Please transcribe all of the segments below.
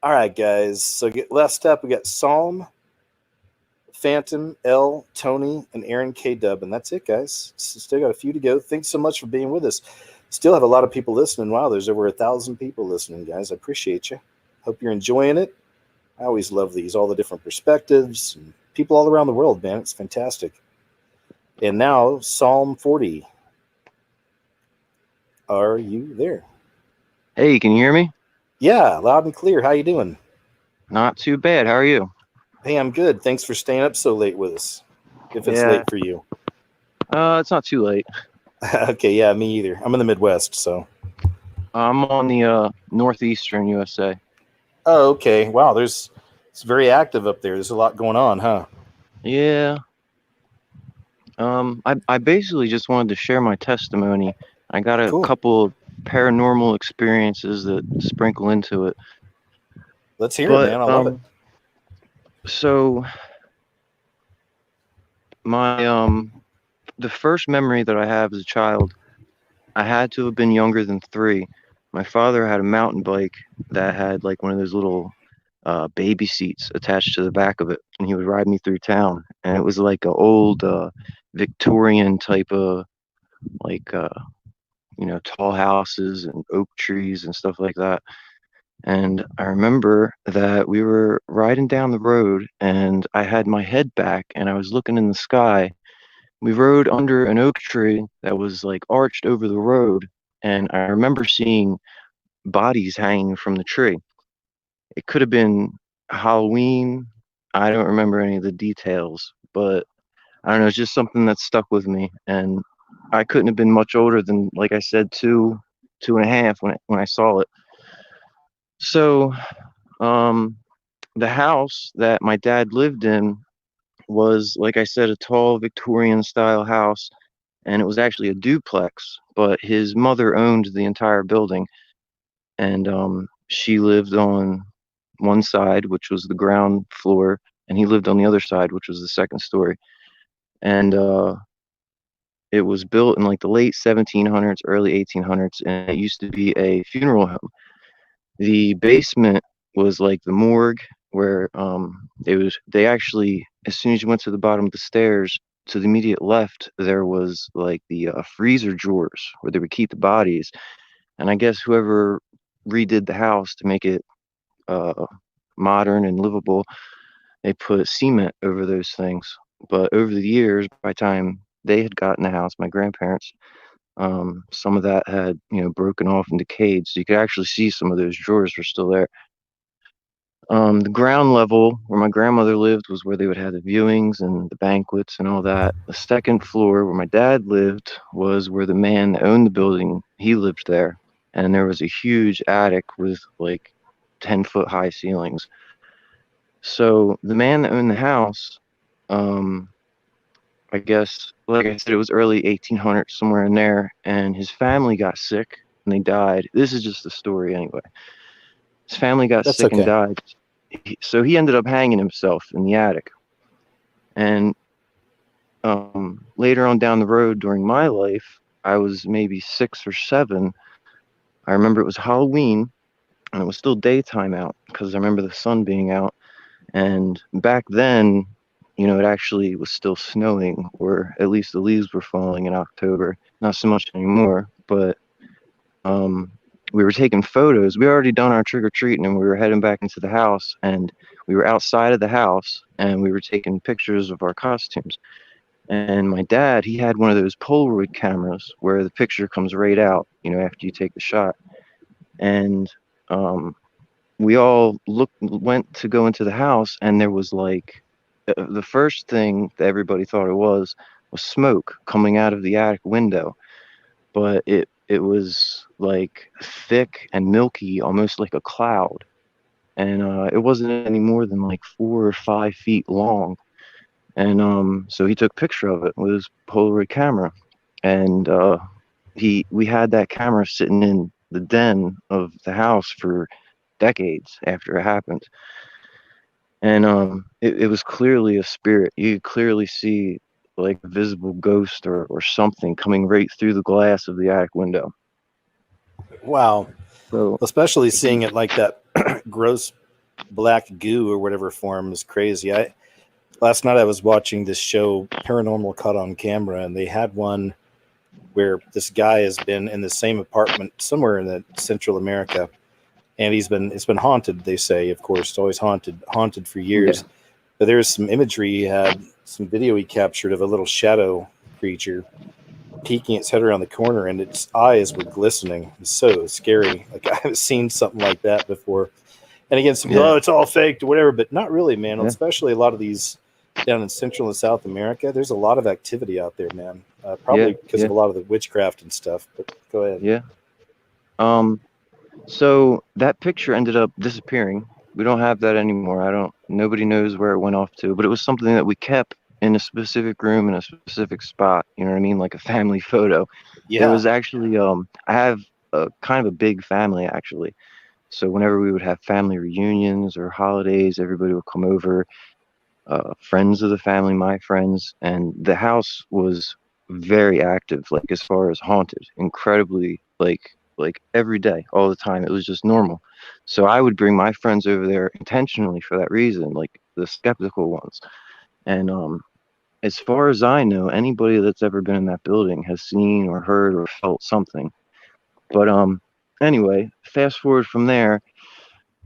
All right, guys. So last up, we got Psalm, Phantom, L, Tony, and Aaron K. Dub, and that's it, guys. Still got a few to go. Thanks so much for being with us. Still have a lot of people listening. Wow, there's over 1,000 people listening, guys. I appreciate you. Hope you're enjoying it. I always love these, all the different perspectives and people all around the world, man. It's fantastic. And now, Psalm 40. Are you there? Hey, can you hear me? Yeah, loud and clear. How you doing? Not too bad. How are you? Hey, I'm good. Thanks for staying up so late with us. If it's Yeah. late for you. It's not too late. Okay, yeah, me either. I'm in the Midwest, so. I'm on the northeastern USA. Oh, okay. Wow, it's very active up there. There's a lot going on, huh? Yeah. I basically just wanted to share my testimony. I got a Cool. couple of paranormal experiences that sprinkle into it. Let's hear it, But man. I love it. so my the first memory that I have as a child, I had to have been younger than 3. My father had a mountain bike that had like one of those little baby seats attached to the back of it, and he would ride me through town. And it was like a old Victorian type of like tall houses and oak trees and stuff like that. And I remember that we were riding down the road, and I had my head back, and I was looking in the sky. We rode under an oak tree that was like arched over the road, and I remember seeing bodies hanging from the tree. It could have been Halloween. I don't remember any of the details, but I don't know. It's just something that stuck with me, and I couldn't have been much older than, like I said, 2.5 when I saw it. So, um, the house that my dad lived in was, like I said, a tall Victorian style house, and it was actually a duplex. But his mother owned the entire building, and she lived on one side, which was the ground floor, and he lived on the other side, which was the second story. And it was built in like the late 1700s, early 1800s, and it used to be a funeral home. The basement was like the morgue, where they actually, as soon as you went to the bottom of the stairs, to the immediate left there was like the freezer drawers where they would keep the bodies. And I guess whoever redid the house to make it uh, modern and livable, they put cement over those things. But over the years, by the time they had gotten the house, my grandparents, some of that had, broken off and decayed. So you could actually see some of those drawers were still there. The ground level where my grandmother lived was where they would have the viewings and the banquets and all that. The second floor where my dad lived was where the man that owned the building, he lived there. And there was a huge attic with like 10-foot high ceilings. So the man that owned the house, um, I guess, like I said, it was early 1800s, somewhere in there, and his family got sick and they died. This is just the story anyway. His family got That's sick and okay. died, so he ended up hanging himself in the attic. And later on down the road during my life, I was maybe 6 or 7. I remember it was Halloween and it was still daytime out because I remember the sun being out. And back then, it actually was still snowing, or at least the leaves were falling in October. Not so much anymore, but um, we were taking photos. We already done our trick or treating, and we were heading back into the house. And we were outside of the house, and we were taking pictures of our costumes. And my dad, he had one of those Polaroid cameras where the picture comes right out, after you take the shot. And um, we all went to go into the house, and there was like the first thing that everybody thought it was smoke coming out of the attic window, but it was like thick and milky, almost like a cloud, and it wasn't any more than like 4 or 5 feet long. And so he took a picture of it with his Polaroid camera, and we had that camera sitting in the den of the house for decades after it happened. And it was clearly a spirit. You could clearly see like a visible ghost or something coming right through the glass of the attic window. Wow. So Especially seeing it like that gross black goo or whatever form is crazy. I Last night I was watching this show, Paranormal Caught on Camera, and they had one where this guy has been in the same apartment somewhere in the Central America, and it's been haunted. They say, of course, it's always haunted for Yeah. years. But there's some imagery he had, some video he captured of a little shadow creature peeking its head around the corner, and its eyes were glistening. It's so scary. Like I haven't seen something like that before. And again, some people, Yeah. oh, it's all faked or whatever, but not really, man. Yeah. Especially a lot of these down in Central and South America, there's a lot of activity out there, man. Yeah. Probably because Yeah. of a lot of the witchcraft and stuff. But go ahead. Yeah. Um, so that picture ended up disappearing. We don't have that anymore. Nobody knows where it went off to, but it was something that we kept in a specific room in a specific spot. You know what I mean? Like a family photo. It Yeah, was actually, I have a kind of a big family actually. So whenever we would have family reunions or holidays, everybody would come over, friends of the family, my friends, and the house was very active, like as far as haunted, incredibly like every day, all the time. It was just normal. So I would bring my friends over there intentionally for that reason, like the skeptical ones. And as far as I know, anybody that's ever been in that building has seen or heard or felt something. But anyway, fast forward from there,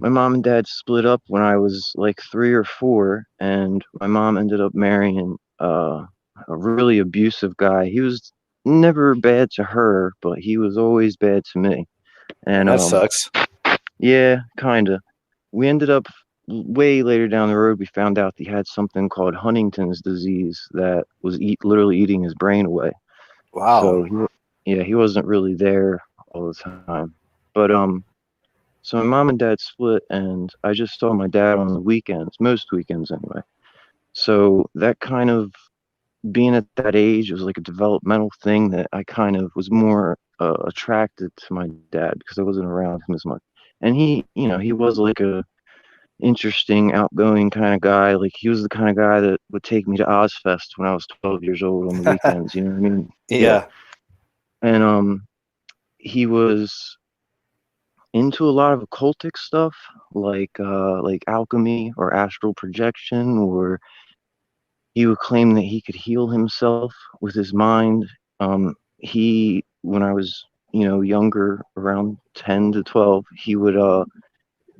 my mom and dad split up when I was like 3 or 4, and my mom ended up marrying a really abusive guy. He was never bad to her, but he was always bad to me. man, And that sucks. yeah, kinda. We ended up way later down the road. We found out he had something called Huntington's disease that was literally eating his brain away. Wow. So yeah, he wasn't really there all the time. But so my mom and dad split, and I just saw my dad on the weekends, most weekends anyway. So that kind of being at that age, it was like a developmental thing that I kind of was more attracted to my dad because I wasn't around him as much. And he was like a interesting, outgoing kind of guy. Like he was the kind of guy that would take me to Ozfest when I was 12 years old on the weekends. You know what I mean? Yeah. Yeah. And he was into a lot of occultic stuff like alchemy or astral projection, or he would claim that he could heal himself with his mind. He When I was younger, around 10 to 12, he would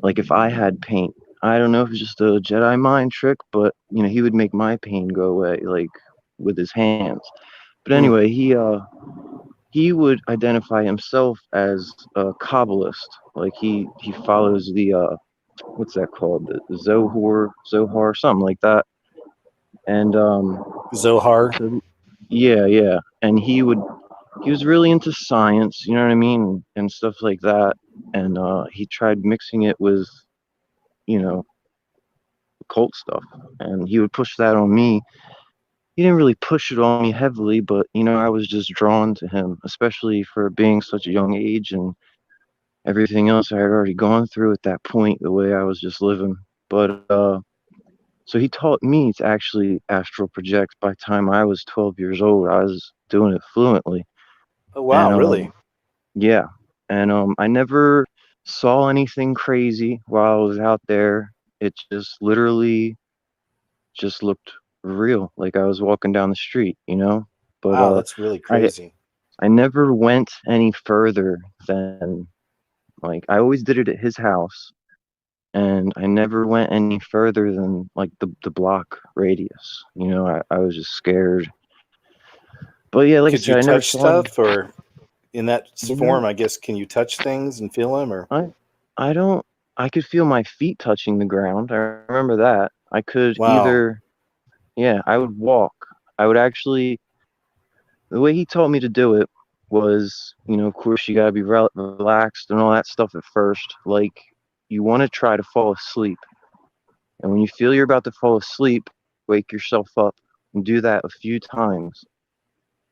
like if I had pain, I don't know if it's just a Jedi mind trick, but he would make my pain go away like with his hands. But Hmm. anyway, he would identify himself as a Kabbalist. Like he follows the what's that called? The Zohar, something like that. And Zohar. so yeah, yeah. And he was really into science, you know what I mean, and stuff like that. And he tried mixing it with you know occult stuff, and he would push that on me. He didn't really push it on me heavily, but I was just drawn to him, especially for being such a young age and everything else I had already gone through at that point, the way I was just living. But so he taught me to actually astral project. By the time I was 12 years old, I was doing it fluently. Oh And wow, really? yeah, and I never saw anything crazy while I was out there. It just literally just looked real, like I was walking down the street. But Wow, that's really I crazy. I never went any further than, like, I always did it at his house, and I never went any further than like the block radius. I was just scared. But yeah, like I Could you said, I never touch saw any. stuff, or in that You know, form? I guess can you touch things and feel them, or I I don't. I could feel my feet touching the ground. I remember that. I could wow? either, yeah, I would walk. I would actually, the way he taught me to do it was, of course, you gotta be relaxed and all that stuff at first. Like, you want to try to fall asleep. And when you feel you're about to fall asleep, wake yourself up and do that a few times.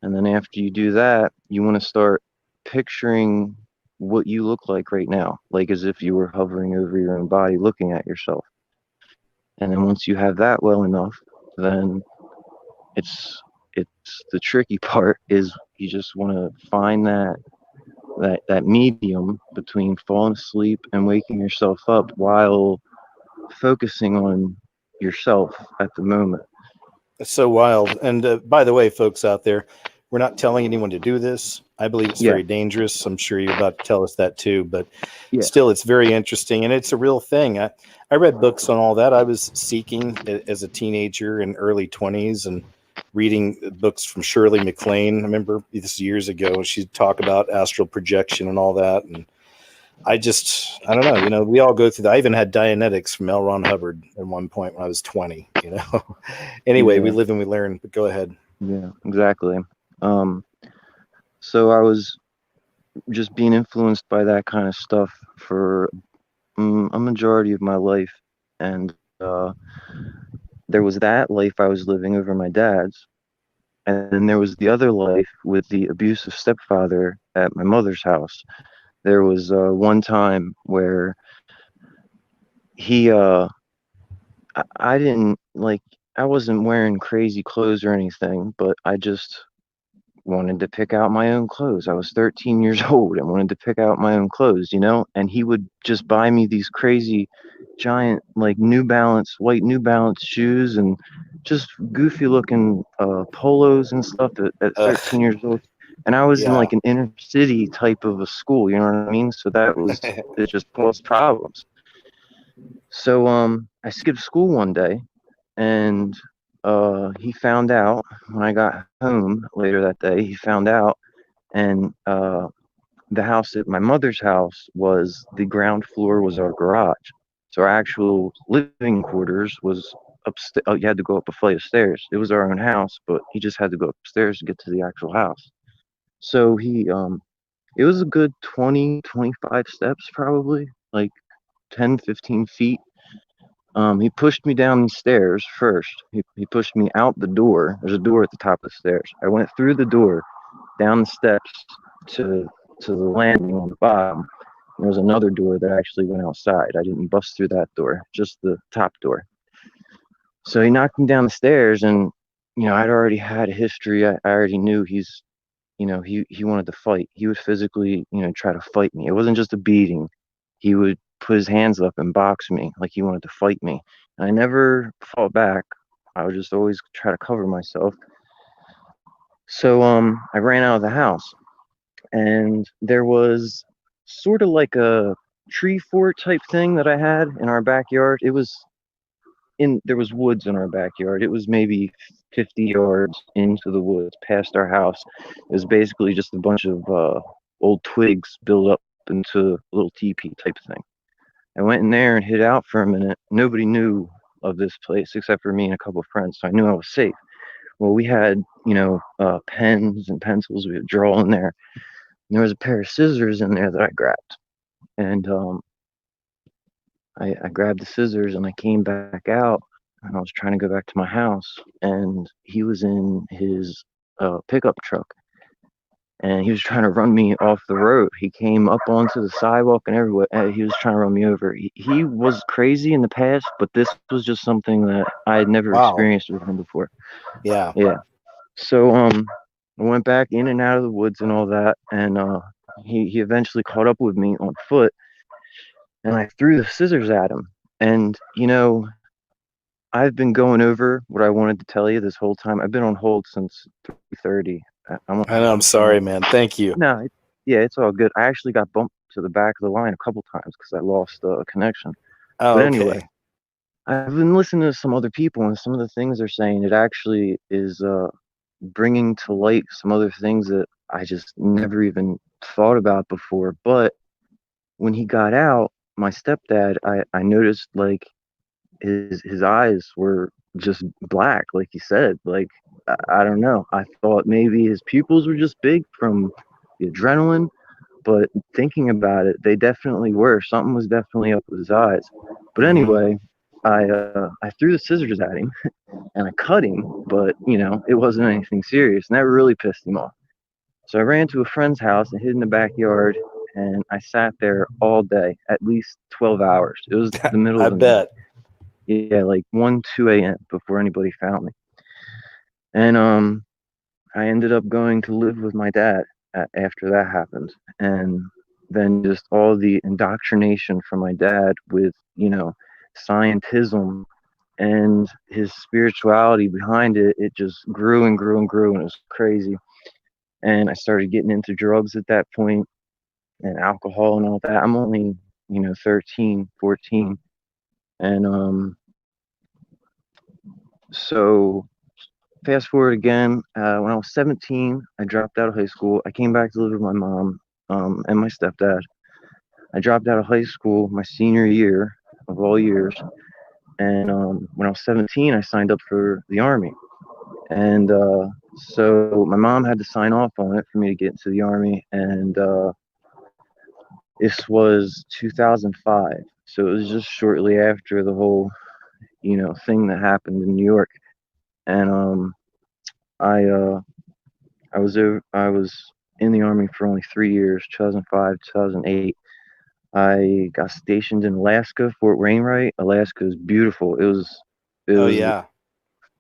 And then after you do that, you want to start picturing what you look like right now, like as if you were hovering over your own body, looking at yourself. And then once you have that well enough, then it's the tricky part is you just want to find that medium between falling asleep and waking yourself up while focusing on yourself at the moment. It's so wild. And by the way, folks out there, we're not telling anyone to do this. I believe it's Yeah, very dangerous. I'm sure you're about to tell us that too, but yeah, still, it's very interesting and it's a real thing. I read books on all that. I was seeking as a teenager in early 20s and reading books from Shirley MacLaine. I remember this years ago. She'd talk about astral projection and all that. And I don't know. We all go through that. I even had Dianetics from L. Ron Hubbard at one point when I was 20. Anyway, we yeah, live and we learn, but go ahead. yeah, exactly. Um, so I was just being influenced by that kind of stuff for a majority of my life, and there was that life I was living over my dad's, and then there was the other life with the abusive stepfather at my mother's house. There was one time where he I didn't like I wasn't wearing crazy clothes or anything, but I just wanted to pick out my own clothes. I was 13 years old and wanted to pick out my own clothes, and he would just buy me these crazy giant like white New Balance shoes and just goofy looking polos and stuff at 13 Ugh, years old. And I was in yeah. like an inner city type of a school, you know what I mean? So it just caused problems. So I skipped school one day and he found out when I got home later that day. He found out, and the house at my mother's house was the ground floor was our garage. So our actual living quarters was upstairs. Oh, you had to go up a flight of stairs. It was our own house, but he just had to go upstairs to get to the actual house. So it was a good 20, 25 steps probably, like 10, 15 feet. He pushed me down the stairs first. He pushed me out the door. There's a door at the top of the stairs. I went through the door, down the steps to to the landing on the bottom. There was another door that actually went outside. I didn't bust through that door, just the top door. So he knocked me down the stairs, and I'd already had a history. I already knew he wanted to fight. He would physically, try to fight me. It wasn't just a beating. He would put his hands up and box me like he wanted to fight me. And I never fought back. I would just always try to cover myself. So I ran out of the house, and there was sort of like a tree fort type thing that I had in our backyard. There was woods in our backyard. It was maybe 50 yards into the woods past our house. It was basically just a bunch of old twigs built up into a little teepee type thing. I went in there and hid out for a minute. Nobody knew of this place except for me and a couple of friends, so I knew I was safe. Well, we had, pens and pencils. We would draw in there. And there was a pair of scissors in there that I grabbed. And I grabbed the scissors and I came back out and I was trying to go back to my house. And he was in his pickup truck and he was trying to run me off the road. He came up onto the sidewalk and everywhere. He was trying to run me over. He was crazy in the past, but this was just something that I had never Wow. experienced with him before. Yeah. Yeah. So I went back in and out of the woods and all that, and he eventually caught up with me on foot, and I threw the scissors at him. And I've been going over what I wanted to tell you this whole time. I've been on hold since 3:30. I'm I know. I'm almost done. sorry, man. Thank you. No, yeah, it's all good. I actually got bumped to the back of the line a couple times because I lost connection. Oh, But anyway, okay. I've been listening to some other people and some of the things they're saying. It actually is bringing to light some other things that I just never even thought about before. But when he got out, my stepdad, I noticed like his eyes were just black, like he said. Like I don't know. I thought maybe his pupils were just big from the adrenaline, but thinking about it, they definitely were. Something was definitely up with his eyes. But Hmm. anyway, I threw the scissors at him and I cut him, but it wasn't anything serious, and that really pissed him off. So I ran to a friend's house and hid in the backyard, and I sat there all day, at least 12 hours. It was the middle I of the night. bet. Yeah, like 1, 2 a.m. before anybody found me. And I ended up going to live with my dad after that happened. And then just all the indoctrination from my dad with, scientism and his spirituality behind it, it just grew and grew and grew, and it was crazy. And I started getting into drugs at that point and alcohol and all that. I'm only, 13, 14. And so fast forward again, when I was 17, I dropped out of high school. I came back to live with my mom and my stepdad. I dropped out of high school my senior year of all years. And when I was 17, I signed up for the Army. And so my mom had to sign off on it for me to get into the Army. And this was 2005. So it was just shortly after the whole, thing that happened in New York. And I I was in the Army for only 3 years, 2005, 2008. I got stationed in Alaska, Fort Wainwright. Alaska is beautiful. It Oh was yeah.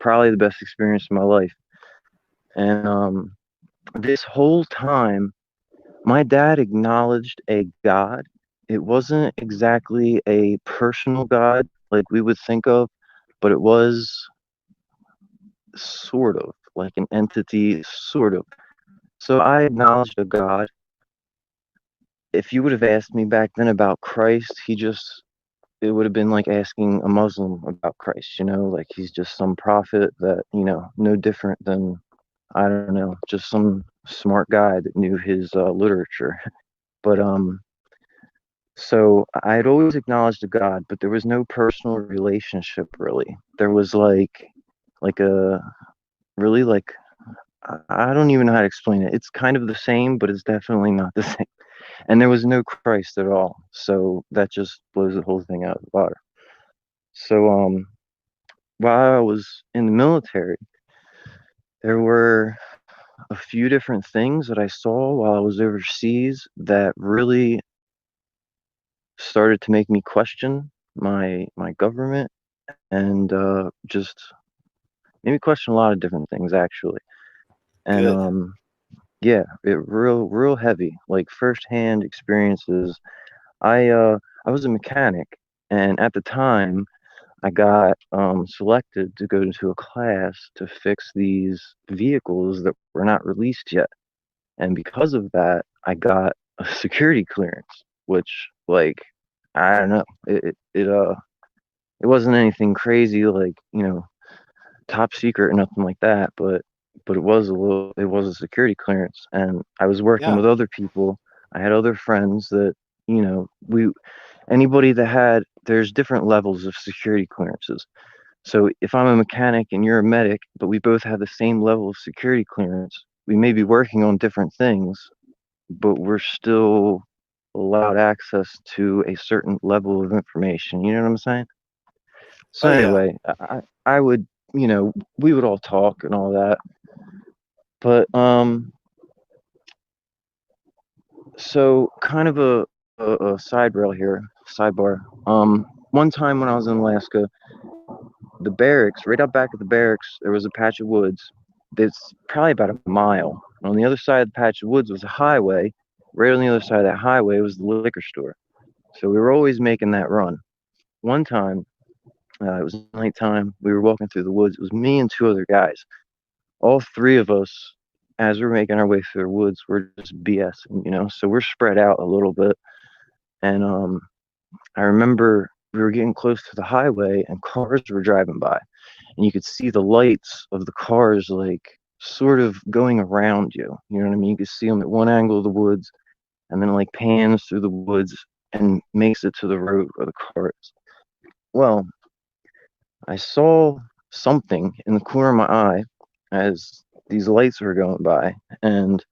probably the best experience of my life. And this whole time, my dad acknowledged a God. It wasn't exactly a personal God like we would think of, but it was sort of like an entity, sort of. So I acknowledged a God. If you would have asked me back then about Christ, it would have been like asking a Muslim about Christ, like he's just some prophet that, no different than, I don't know, just some smart guy that knew his literature. But so I had always acknowledged a God, but there was no personal relationship really. There was like a really like I don't even know how to explain it. It's kind of the same, but it's definitely not the same. And there was no Christ at all. So that just blows the whole thing out of the water. So while I was in the military, there were a few different things that I saw while I was overseas that really started to make me question my government and just made me question a lot of different things actually. And Good. yeah, it real heavy, like firsthand experiences. I was a mechanic, and at the time I got selected to go into a class to fix these vehicles that were not released yet. And because of that, I got a security clearance, which, like, I don't know, it wasn't anything crazy, like, top secret or nothing like that, but it was a security clearance, and I was working Yeah. with other people. I had other friends that, we anybody that had there's different levels of security clearances. So if I'm a mechanic and you're a medic, but we both have the same level of security clearance, we may be working on different things, but we're still allowed access to a certain level of information. You know what I'm saying? So Oh yeah. anyway, I would, we would all talk and all that. But so kind of a side rail here, sidebar. One time when I was in Alaska, the barracks, right out back at the barracks, there was a patch of woods that's probably about a mile. On the other side of the patch of woods was a highway. Right on the other side of that highway was the liquor store. So we were always making that run. One time, it was nighttime. We were walking through the woods. It was me and two other guys. All three of us, as we're making our way through the woods, we're just BSing, So we're spread out a little bit. And I remember we were getting close to the highway, and cars were driving by, and you could see the lights of the cars like sort of going around you. You know what I mean? You could see them at one angle of the woods, and then it like pans through the woods and makes it to the road where the car is. Well, I saw something in the corner of my eye as these lights were going by, and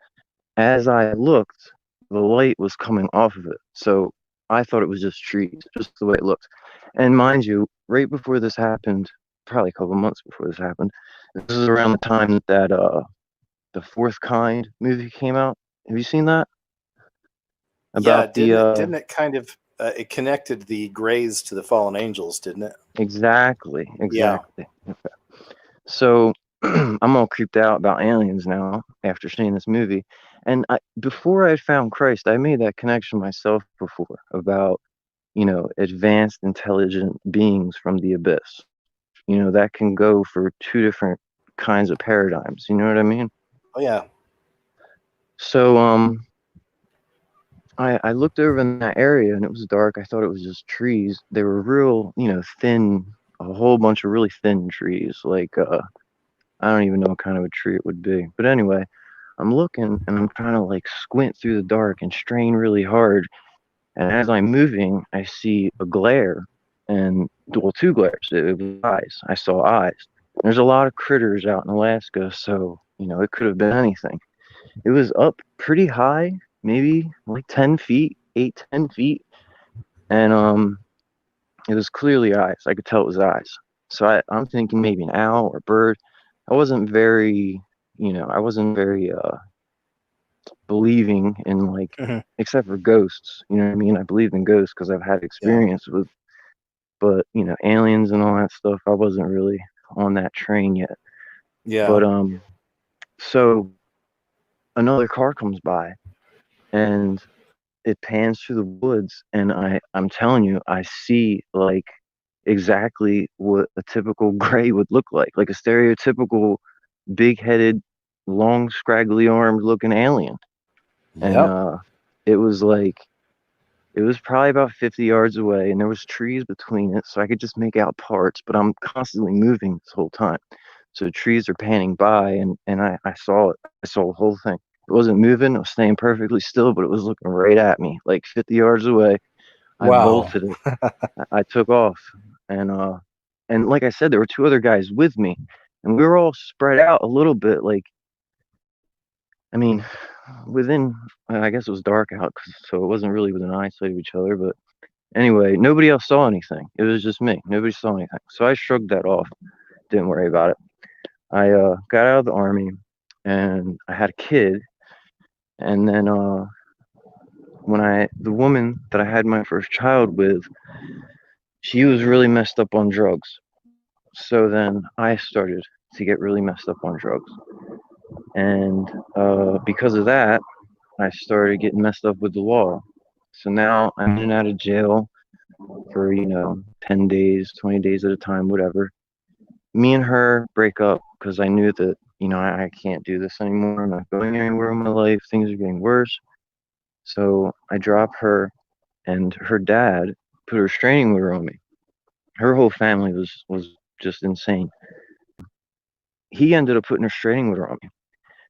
as I looked, the light was coming off of it. So I thought it was just trees, just the way it looked. And mind you, right before this happened, probably a couple months before this happened, this is around the time that the Fourth Kind movie came out. Have you seen that? Yeah. About the Didn't it kind of it connected the Greys to the fallen angels, didn't it? exactly, Yeah. exactly. So I'm all creeped out about aliens now after seeing this movie. And before I found Christ, I made that connection myself before about advanced intelligent beings from the abyss. That can go for two different kinds of paradigms. You know what I mean? Oh yeah. So I looked over in that area and it was dark. I thought it was just trees. They were real, thin, a whole bunch of really thin trees. Like I don't even know what kind of a tree it would be. But anyway, I'm looking and I'm trying to like squint through the dark and strain really hard. And as I'm moving, I see a glare and, well, two glares. It was eyes. I saw eyes. There's a lot of critters out in Alaska, so, it could have been anything. It was up pretty high, maybe like 10 feet, 8, 10 feet. And it was clearly eyes. I could tell it was eyes. So I'm thinking maybe an owl or bird. I wasn't very believing in like, Hmm. except for ghosts. You know what I mean? I believed in ghosts because I've had Yeah. experience with, but aliens and all that stuff. I wasn't really on that train yet. Yeah. But so another car comes by and it pans through the woods, and I'm telling you, I see like exactly what a typical gray would look like a stereotypical big-headed, long, scraggly armed looking alien. And Yep. it was like it was probably about 50 yards away, and there was trees between it, so I could just make out parts. But I'm constantly moving this whole time, so the trees are panning by, and I saw it. I saw the whole thing. It wasn't moving. It was staying perfectly still, but it was looking right at me, like 50 yards away. I Wow. bolted it. I took off, and like I said, there were two other guys with me, and we were all spread out a little bit. Like, I mean, within, I guess it was dark out, so it wasn't really within eyesight of each other. But anyway, nobody else saw anything. It was just me. Nobody saw anything. So I shrugged that off. Didn't worry about it. I got out of the army, and I had a kid. And then when the woman that I had my first child with, she was really messed up on drugs. So then I started to get really messed up on drugs. And because of that, I started getting messed up with the law. So now I'm in and out of jail for, 10 days, 20 days at a time, whatever. Me and her break up because I knew that, I can't do this anymore. I'm not going anywhere in my life. Things are getting worse. So I drop her, and her dad put a restraining order on me. Her whole family was just insane. He ended up putting a restraining order on me.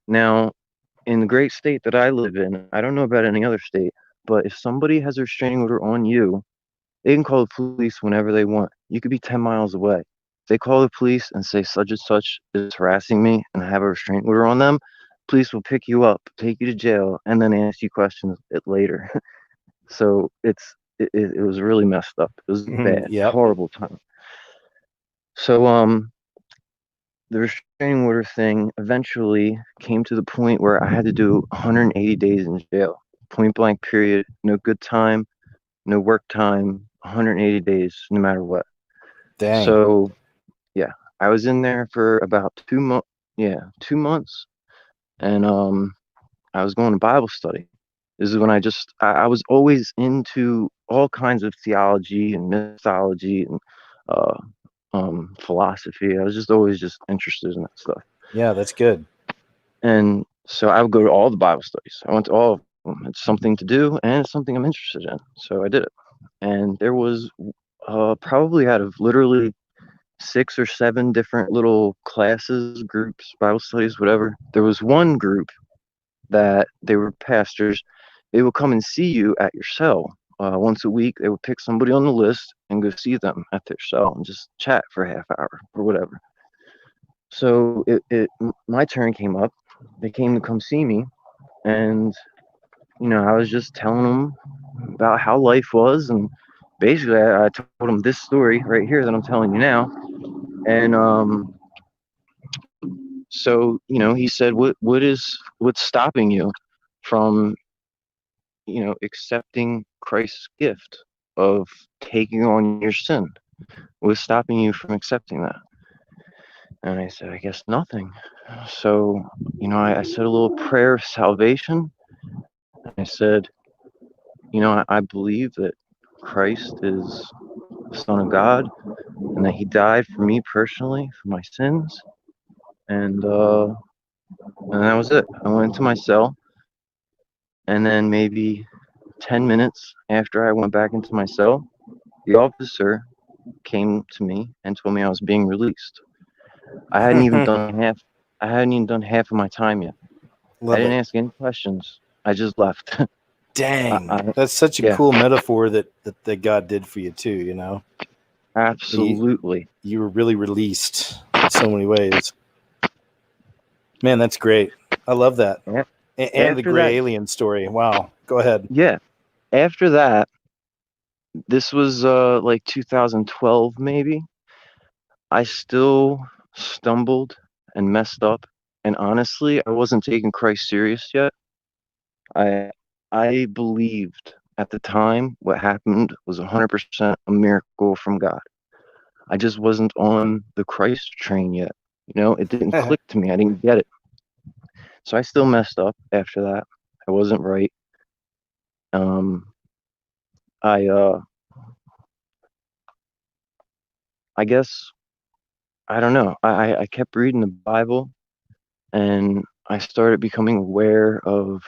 Now, in the great state that I live in, I don't know about any other state, but if somebody has a restraining order on you, they can call the police whenever they want. You could be 10 miles away. If they call the police and say such and such is harassing me and I have a restraining order on them, police will pick you up, take you to jail, and then ask you questions later. So it was really messed up. It was Mhm. bad, Yep. horrible time. So the restraining order thing eventually came to the point where I had to do 180 days in jail, point blank period, no good time, no work time, 180 days, no matter what. Dang. So yeah, I was in there for about 2 months. Yeah, 2 months, and I was going to Bible study. This is when I was always into all kinds of theology and mythology and uh, philosophy. I was just always just interested in that stuff. Yeah, that's good. And so I would go to all the Bible studies. I went to all of them. It's something to do and it's something I'm interested in. So I did it. And there was probably out of literally 6 or 7 different little classes, groups, Bible studies, whatever. There was one group that they were pastors. They would come and see you at your cell. Once a week, they would pick somebody on the list and go see them at their cell and just chat for a half hour or whatever. So my turn came up. They came to come see me, and I was just telling them about how life was, and basically I told them this story right here that I'm telling you now. And so he said, what's stopping you from accepting Christ's gift of taking on your sin? What's stopping you from accepting that? And I said, I guess nothing. So I said a little prayer of salvation. I said, I believe that Christ is the Son of God and that He died for me personally for my sins. And that was it. I went into my cell, and then maybe 10 minutes after I went back into my cell, the officer came to me and told me I was being released. I hadn't even done half. I hadn't even done half of my time yet. I Love didn't it. ask any questions. I just left. Dang, I that's such a yeah, cool metaphor that God did for you too. You know, you absolutely. you were really released in so many ways. Man, that's great. I love that. A- And the After that, gray alien story. Wow. Go ahead. yeah, after that, this was like 2012 maybe. I still stumbled and messed up, and honestly, I wasn't taking Christ serious yet. I I believed at the time what happened was 100% a miracle from God. I just wasn't on the Christ train yet. You know, it didn't click to me. I didn't get it. So I still messed up after that. I wasn't right. Um, I I guess I don't know. I kept reading the Bible, and I started becoming aware of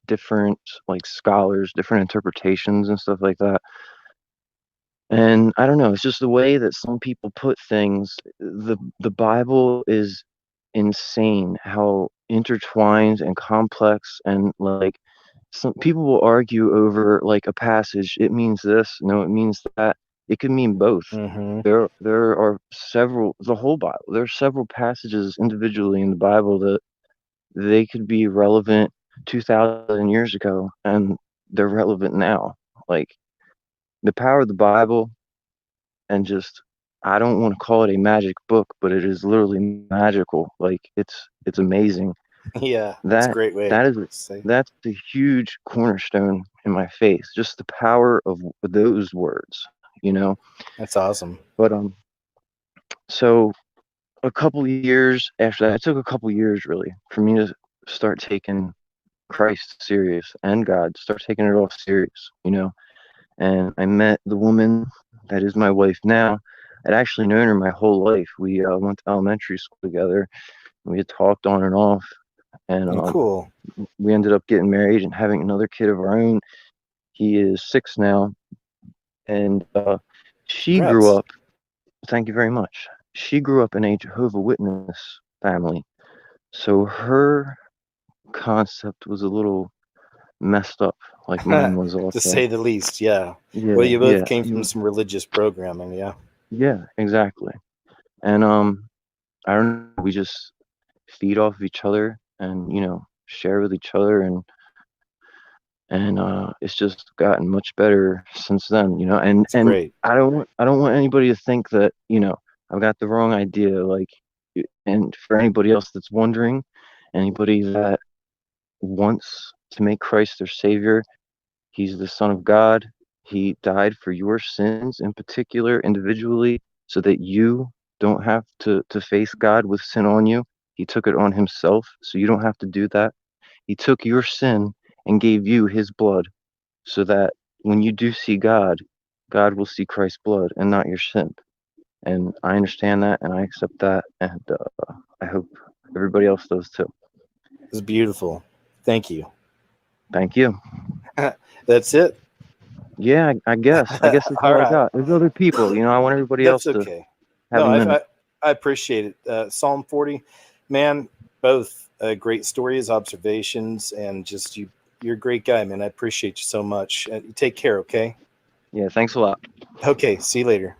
different like scholars, different interpretations and stuff like that. And I don't know, it's just the way that some people put things. The Bible is insane how intertwined and complex, and like some people will argue over like a passage. It means this, no, it means that. It could mean both. Mm-hmm. There are several, the whole Bible. There are several passages individually in the Bible that they could be relevant 2,000 years ago and they're relevant now. Like the power of the Bible, and just I don't want to call it a magic book, but it is literally magical. Like it's amazing. Yeah, that's a That great way that is to say. that's a huge cornerstone in my faith. Just the power of those words, you know. That's awesome. But so a couple years after that, it took a couple years really for me to start taking Christ serious and God, start taking it all serious, you know. And I met the woman that is my wife now. I'd actually known her my whole life. We went to elementary school together. We had talked on and off, and Cool. we ended up getting married and having another kid of our own. He is 6 now, and she grew Congrats. up. Thank you very much. She grew up in a Jehovah Witness family, so her concept was a little messed up, like mine was To also. say the least, yeah. Well, Yeah, you both yeah, came from some religious programming, yeah. yeah, exactly. And I don't know, we just feed off of each other and, you know, share with each other, and it's just gotten much better since then, you know. And It's and great. I don't want anybody to think that, you know, I've got the wrong idea, like and for anybody else that's wondering, anybody that wants to make Christ their savior, He's the Son of God. He died for your sins in particular, individually, so that you don't have to face God with sin on you. He took it on himself, so you don't have to do that. He took your sin and gave you his blood, so that when you do see God, God will see Christ's blood and not your sin. And I understand that and I accept that, and I hope everybody else does too. It's beautiful. Thank you. Thank you. That's it. Yeah, I guess. I guess that's All all I right. got. There's other people, you know. I want everybody That's else to okay. have No, a minute. I appreciate it. Psalm 40, man, both great stories, observations, and just you're a great guy, man. I appreciate you so much. You take care, okay? Yeah, thanks a lot. Okay, see you later.